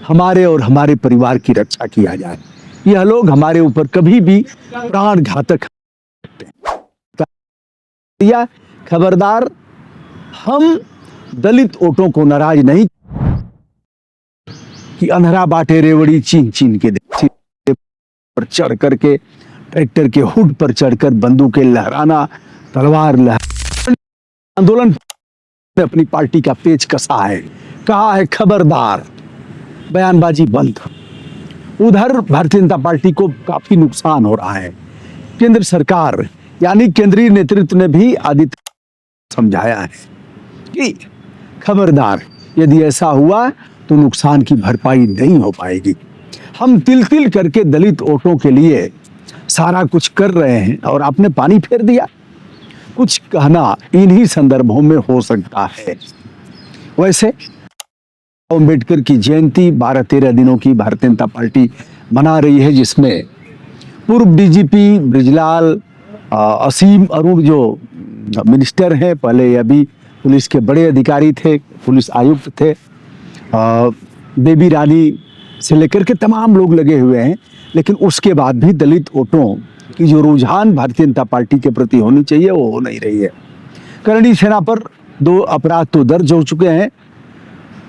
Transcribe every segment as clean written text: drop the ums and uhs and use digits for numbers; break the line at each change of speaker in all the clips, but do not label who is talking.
हमारे और हमारे परिवार की रक्षा किया जाए। यह लोग हमारे ऊपर कभी भी प्राण घातक या खबरदार, हम दलित वोटों को नाराज नहीं कि अंधरा बाटे रेवड़ी चीन चीन के पर चढ़ करके, ट्रैक्टर के हुड पर चढ़कर बंदूकें लहराना, तलवार लहराना, आंदोलन ने अपनी पार्टी का पेच कसा है। कहा है खबरदार, बयानबाजी बंद। उधर भारतीय जनता पार्टी को काफी नुकसान हो रहा है। केंद्र सरकार यानी केंद्रीय नेतृत्व ने भी आदित्य समझाया है कि खबरदार, यदि ऐसा हुआ तो नुकसान की भरपाई नहीं हो पाएगी। हम तिल तिल करके दलित वोटों के लिए सारा कुछ कर रहे हैं और आपने पानी फेर दिया। कुछ कहना इन्हीं संदर्भों में हो सकता है। वैसे अम्बेडकर की जयंती 12-13 दिनों की भारतीय जनता पार्टी मना रही है, जिसमें पूर्व डीजीपी ब्रिजलाल, असीम अरुण जो मिनिस्टर हैं, पहले अभी पुलिस के बड़े अधिकारी थे, पुलिस आयुक्त थे, बेबी रानी से लेकर के तमाम लोग लगे हुए हैं। लेकिन उसके बाद भी दलित वोटों की जो रुझान भारतीय जनता पार्टी के प्रति होनी चाहिए वो हो नहीं रही है। करणी सेना पर 2 अपराध तो दर्ज हो चुके हैं,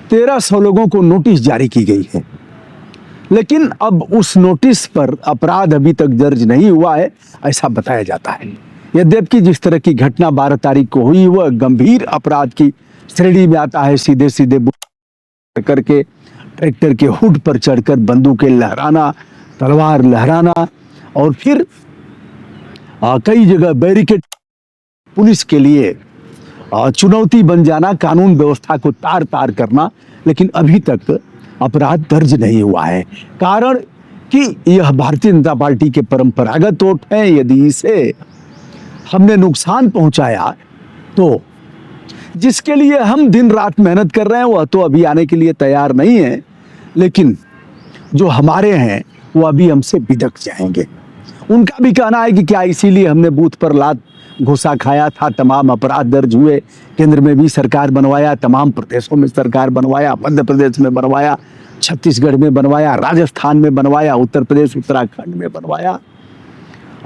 1300 लोगों को नोटिस जारी की गई है, लेकिन अब उस नोटिस पर अपराध अभी तक दर्ज नहीं हुआ है, ऐसा बताया जाता है। यद्यपि जिस तरह की घटना 12 तारीख को हुई वह गंभीर अपराध की श्रेणी में आता है। सीधे सीधे करके, ट्रैक्टर के हुड पर चढ़कर बंदूकें लहराना, तलवार लहराना और फिर कई जगह बैरिकेड, पुलिस के लिए चुनौती बन जाना, कानून व्यवस्था को तार तार करना, लेकिन अभी तक अपराध दर्ज नहीं हुआ है। कारण कि यह भारतीय जनता पार्टी के परंपरागत वोट हैं। यदि इसे हमने नुकसान पहुंचाया तो जिसके लिए हम दिन रात मेहनत कर रहे हैं वह तो अभी आने के लिए तैयार नहीं है, लेकिन जो हमारे हैं वो अभी हमसे बिदक जाएंगे। उनका भी कहना है कि क्या इसीलिए हमने बूथ पर लात घुसा खाया था, तमाम अपराध दर्ज हुए, केंद्र में भी सरकार बनवाया, तमाम प्रदेशों में सरकार बनवाया, मध्य प्रदेश में बनवाया, छत्तीसगढ़ में बनवाया, राजस्थान में बनवाया, उत्तर प्रदेश उत्तराखंड में बनवाया।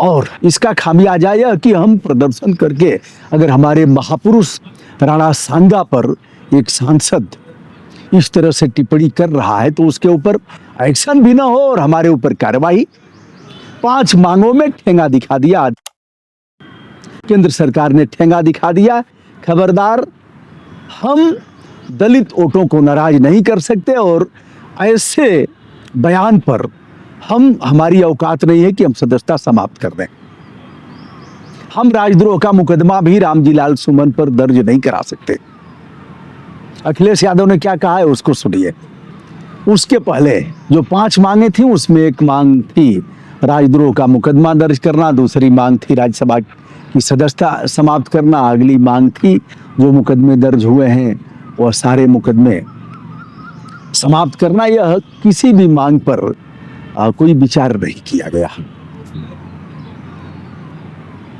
और इसका खामियाजा यह कि हम प्रदर्शन करके अगर हमारे महापुरुष राणा सांगा पर एक सांसद इस तरह से टिप्पणी कर रहा है तो उसके ऊपर एक्शन भी ना हो और हमारे ऊपर कार्रवाई। 5 मांगों में ठेंगा दिखा दिया, केंद्र सरकार ने ठेंगा दिखा दिया। खबरदार, हम दलित वोटों को नाराज नहीं कर सकते और ऐसे बयान पर हमारी औकात नहीं है कि हम सदस्यता समाप्त कर दें। हम राजद्रोह का मुकदमा भी रामजी लाल सुमन पर दर्ज नहीं करा सकते। अखिलेश यादव ने क्या कहा है उसको सुनिए। उसके पहले जो 5 मांगे थी उसमें एक मांग थी राजद्रोह का मुकदमा दर्ज करना, दूसरी मांग थी राज्यसभा की सदस्यता समाप्त करना, अगली मांग थी जो मुकदमे दर्ज हुए हैं वह सारे मुकदमे समाप्त करना। यह किसी भी मांग पर कोई विचार नहीं किया गया,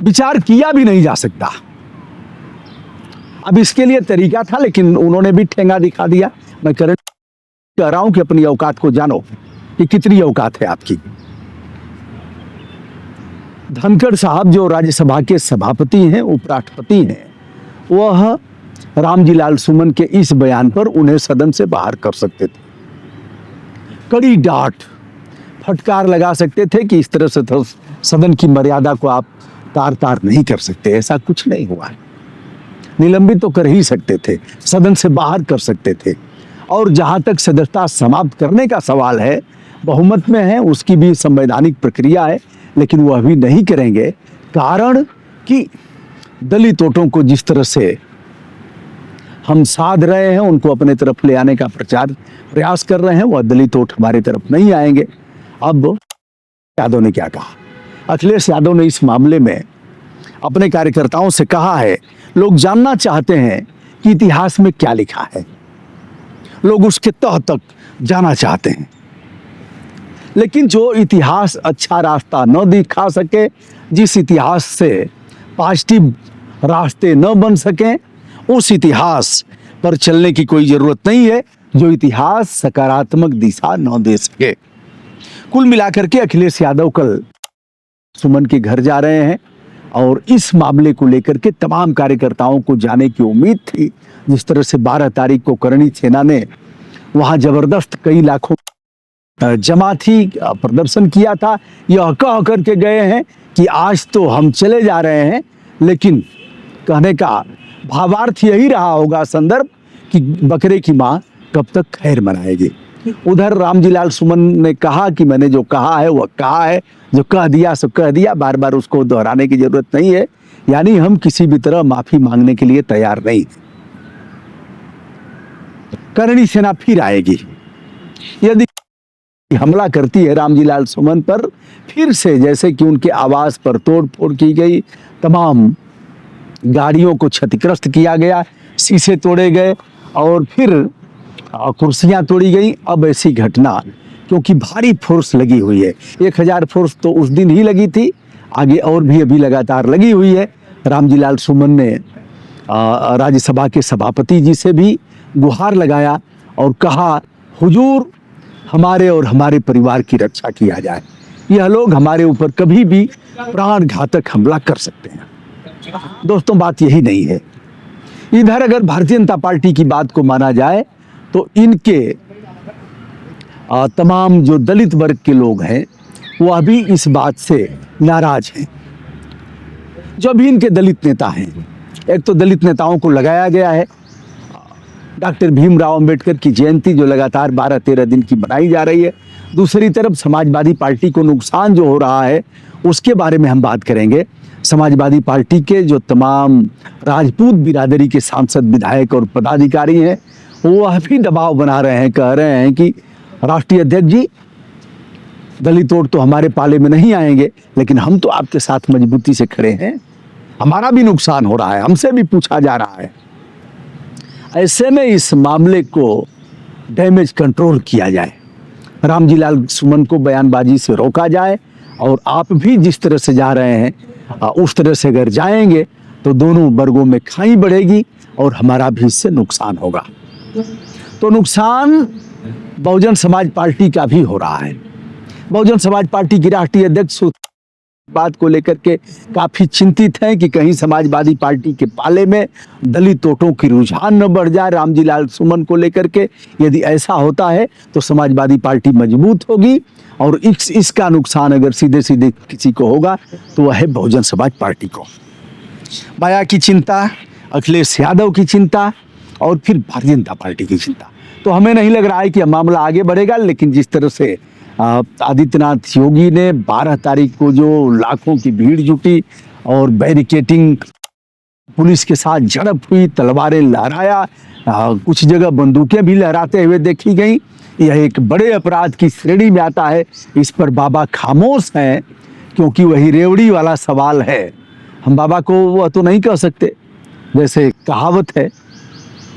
विचार किया भी नहीं जा सकता। अब इसके लिए तरीका था, लेकिन उन्होंने भी ठेंगा दिखा दिया। मैं कह रहा हूं कि अपनी औकात को जानो कि कितनी औकात है आपकी। धनखड़ साहब जो राज्यसभा के सभापति हैं, उपराष्ट्रपति हैं, वह रामजी लाल सुमन के इस बयान पर उन्हें सदन से बाहर कर सकते थे, कड़ी डांट फटकार लगा सकते थे कि इस तरह से सदन की मर्यादा को आप तार तार नहीं कर सकते। ऐसा कुछ नहीं हुआ है। निलंबित तो कर ही सकते थे, सदन से बाहर कर सकते थे। और जहां तक सदस्यता समाप्त करने का सवाल है, बहुमत में है, उसकी भी संवैधानिक प्रक्रिया है, लेकिन वह भी नहीं करेंगे। कारण कि दलित वोटों को जिस तरह से हम साध रहे हैं, उनको अपने तरफ ले आने का प्रयास कर रहे हैं, वह दलित वोट हमारी तरफ नहीं आएंगे। अब यादव ने क्या कहा? अखिलेश यादव ने इस मामले में अपने कार्यकर्ताओं से कहा है, लोग जानना चाहते हैं कि इतिहास में क्या लिखा है, लोग उसके तह तक जाना चाहते हैं, लेकिन जो इतिहास अच्छा रास्ता न दिखा सके, जिस इतिहास से पॉजिटिव रास्ते न बन सके, उस इतिहास पर चलने की कोई जरूरत नहीं है। जो इतिहास सकारात्मक दिशा न दे सके। कुल मिलाकर के अखिलेश यादव कल सुमन के घर जा रहे हैं और इस मामले को लेकर के तमाम कार्यकर्ताओं को जाने की उम्मीद थी। जिस तरह से 12 तारीख को करणी सेना ने वहां जबरदस्त कई लाखों जमा थी, प्रदर्शन किया था, यह कह करके गए हैं कि आज तो हम चले जा रहे हैं, लेकिन कहने का भावार्थ यही रहा होगा संदर्भ कि बकरे की माँ कब तक खैर मनाएगी। उधर रामजीलाल सुमन ने कहा कि मैंने जो कहा है वह कहा है, जो कह दिया सो कह दिया, बार बार उसको दोहराने की जरूरत नहीं है। यानी हम किसी भी तरह माफी मांगने के लिए तैयार नहीं। करणी सेना फिर आएगी, यदि हमला करती है रामजीलाल सुमन पर, फिर से जैसे कि उनके आवास पर तोड़फोड़ की गई, तमाम गाड़ियों को क्षतिग्रस्त किया गया, शीशे तोड़े गए और फिर कुर्सियां तोड़ी गई। अब ऐसी घटना, क्योंकि भारी फोर्स लगी हुई है, 1000 फोर्स तो उस दिन ही लगी थी, आगे और भी अभी लगातार लगी हुई है। रामजीलाल सुमन ने राज्यसभा के सभापति जी से भी गुहार लगाया और कहा, हुजूर हमारे और हमारे परिवार की रक्षा किया जाए, यह लोग हमारे ऊपर कभी भी प्राण घातक हमला कर सकते हैं। दोस्तों, बात यही नहीं है। इधर अगर भारतीय जनता पार्टी की बात को माना जाए तो इनके तमाम जो दलित वर्ग के लोग हैं वह भी इस बात से नाराज हैं। जो भी इनके दलित नेता हैं, एक तो दलित नेताओं को लगाया गया है डॉक्टर भीमराव अंबेडकर की जयंती जो लगातार 12-13 दिन की मनाई जा रही है, दूसरी तरफ समाजवादी पार्टी को नुकसान जो हो रहा है उसके बारे में हम बात करेंगे। समाजवादी पार्टी के जो तमाम राजपूत बिरादरी के सांसद, विधायक और पदाधिकारी हैं वह भी दबाव बना रहे हैं, कह रहे हैं कि राष्ट्रीय अध्यक्ष जी, दलित वोट तो हमारे पाले में नहीं आएंगे, लेकिन हम तो आपके साथ मजबूती से खड़े हैं, हमारा भी नुकसान हो रहा है, हमसे भी पूछा जा रहा है। ऐसे में इस मामले को डैमेज कंट्रोल किया जाए, रामजीलाल सुमन को बयानबाजी से रोका जाए और आप भी जिस तरह से जा रहे हैं उस तरह से अगर जाएंगे तो दोनों वर्गों में खाई बढ़ेगी और हमारा भी इससे नुकसान होगा। तो नुकसान बहुजन समाज पार्टी का भी हो रहा है। बहुजन समाज पार्टी की राष्ट्रीय अध्यक्ष बात को लेकर के काफी चिंतित हैं कि कहीं समाजवादी पार्टी के पाले में दलित वोटों की रुझान न बढ़ जाए रामजीलाल सुमन को लेकर के। यदि ऐसा होता है तो समाजवादी पार्टी मजबूत होगी और इसका नुकसान अगर सीधे सीधे किसी को होगा तो वह है बहुजन समाज पार्टी को। माया की चिंता, अखिलेश यादव की चिंता और फिर भारतीय जनता पार्टी की चिंता। तो हमें नहीं लग रहा है कि मामला आगे बढ़ेगा, लेकिन जिस तरह से आदित्यनाथ योगी ने 12 तारीख को जो लाखों की भीड़ जुटी और बैरिकेटिंग, पुलिस के साथ झड़प हुई, तलवारें लहराया, कुछ जगह बंदूकें भी लहराते हुए देखी गई, यह एक बड़े अपराध की श्रेणी में आता है। इस पर बाबा खामोश हैं क्योंकि वही रेवड़ी वाला सवाल है। हम बाबा को वह तो नहीं कह सकते, जैसे कहावत है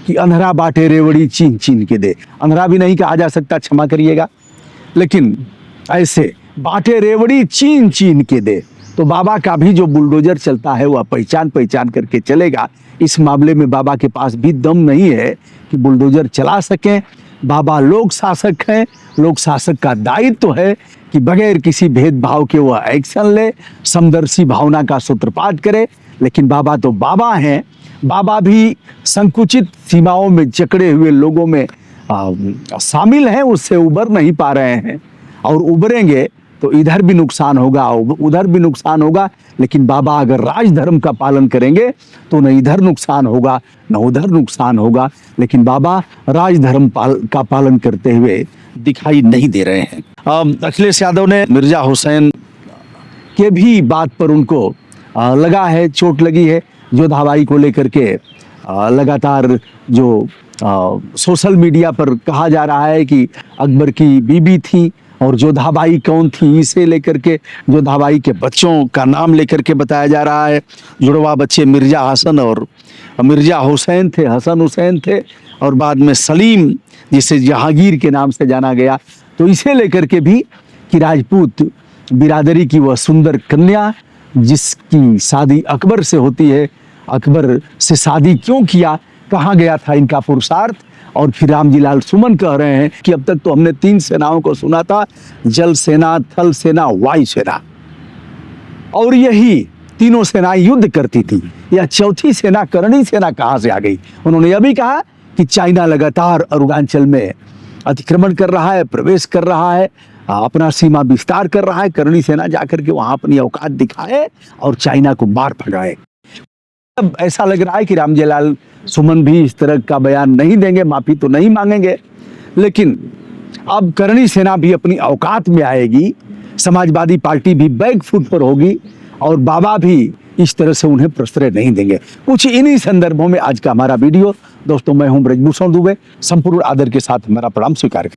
कि अंधरा बांटे रेवड़ी चीन चीन के दे, अंधरा भी नहीं कहा जा सकता, क्षमा करिएगा, लेकिन ऐसे बांटे रेवड़ी चीन चीन के दे। तो बाबा का भी जो बुलडोजर चलता है वह पहचान पहचान करके चलेगा। इस मामले में बाबा के पास भी दम नहीं है कि बुलडोजर चला सकें। बाबा लोक शासक हैं, लोक शासक का दायित्व है कि बगैर किसी भेदभाव के वह एक्शन ले, समदर्शी भावना का सूत्रपात करे। लेकिन बाबा तो बाबा हैं, बाबा भी संकुचित सीमाओं में जकड़े हुए लोगों में शामिल हैं, उससे उबर नहीं पा रहे हैं और उबरेंगे तो इधर भी नुकसान होगा उधर भी नुकसान होगा। लेकिन बाबा अगर राजधर्म का पालन करेंगे तो न इधर नुकसान होगा न उधर नुकसान होगा। लेकिन बाबा राजधर्म का पालन करते हुए दिखाई नहीं दे रहे हैं। अखिलेश यादव ने मिर्जा हुसैन के भी बात पर उनको लगा है, चोट लगी है। जोधाबाई को लेकर के लगातार जो सोशल मीडिया पर कहा जा रहा है कि अकबर की बीबी थी और जोधाबाई कौन थी, इसे लेकर के जोधाबाई के बच्चों का नाम लेकर के बताया जा रहा है। जुड़वा बच्चे मिर्जा हसन और मिर्जा हुसैन थे, हसन हुसैन थे और बाद में सलीम जिसे जहांगीर के नाम से जाना गया। तो इसे लेकर के भी कि राजपूत बिरादरी की वह सुंदर कन्या जिसकी शादी अकबर से होती है, अकबर से शादी क्यों किया, कहाँ गया था इनका पुरुषार्थ, और फिर रामजीलाल सुमन कह रहे हैं कि अब तक तो हमने 3 सेनाओं को सुना था, जल सेना, थल सेना, वायु सेना, और यही तीनों सेनाएं युद्ध करती थी। यह चौथी सेना, करणी सेना, कहां से आ गई? उन्होंने यह भी कहा कि चाइना लगातार अरुणाचल में अतिक्रमण कर रहा है, प्रवेश कर रहा है, अपना सीमा विस्तार कर रहा है। करणी सेना जाकर के वहां अपनी औकात दिखाए और चाइना को मार भगाए। अब ऐसा लग रहा है कि रामजीलाल सुमन भी इस तरह का बयान नहीं देंगे, माफी तो नहीं मांगेंगे, लेकिन अब करणी सेना भी अपनी औकात में आएगी, समाजवादी पार्टी भी बैक फुट पर होगी और बाबा भी इस तरह से उन्हें प्रश्रय नहीं देंगे। कुछ इन्हीं संदर्भों में आज का हमारा वीडियो। दोस्तों, मैं हूं ब्रजभूषण दुबे, संपूर्ण आदर के साथ हमारा प्रणाम स्वीकार करें।